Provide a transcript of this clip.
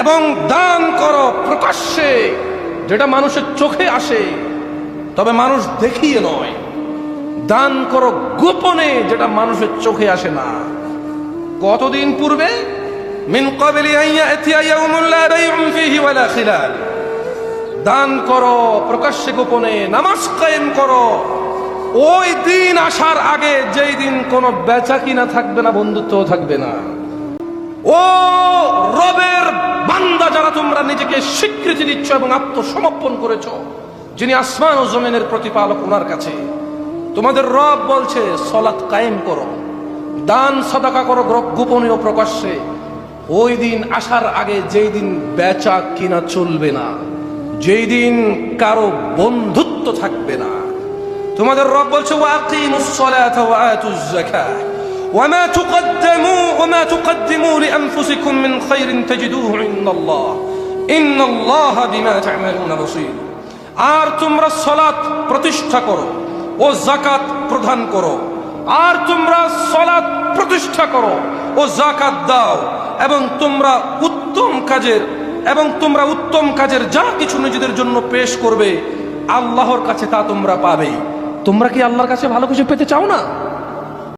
এবং দান করো প্রকাশ্যে, যেটা মানুষের চোখে আসে তবে মানুষ দেখিয়ে নয়। দান করো গোপনে, যেটা মানুষের চোখে আসে না। কতদিন পূর্বে? মিন ক্বাবলি আন ইয়াতিয়া ইয়াউমুন লা বাইউন ফীহি ওয়ালা খিলাল। দান করো প্রকাশ্যে গোপনে, নামাজ কায়েম করো ওই দিন আসার আগে, যেই দিন কোনো বেচা কিনা থাকবে না, বন্ধুত্ব থাকবে না। ও রবের বান্দা যারা তোমরা নিজেকে স্বীকৃতি দিচ্ছ এবং আত্মসমর্পণ করেছো, যিনি আসমান ও জমিনের প্রতিপালক, ওনার কাছে তোমাদের রব বলছে সালাত কায়েম করো, দান সাদাকা করো গোপনে ও প্রকাশ্যে। ওই দিন আসার আগে, যেই দিন বেচা কিনা চলবে না, যেই দিন কারো বন্ধুত্ব থাকবে না। তোমাদের রব বলছে ওয়াকিমুস সালাতা ওয়া আতুজ যাকাহ ওয়ামা তুকদ্দিমু লিআনফুসিকুম মিন খায়রিন তাজিদুহু ইনদাল্লাহ ইন্নাল্লাহা বিমা তা'মালুনা বাসীর। আর তোমরা সালাত প্রতিষ্ঠা করো ও যাকাত প্রদান করো, আর তোমরা সালাত প্রতিষ্ঠা করো ও যাকাত দাও, এবং তোমরা উত্তম কাজের যা কিছু নিজেদের জন্য পেশ করবে, আল্লাহর কাছে তা তোমরা পাবে। তোমরা কি আল্লাহর কাছে ভালো কিছু পেতে চাও না?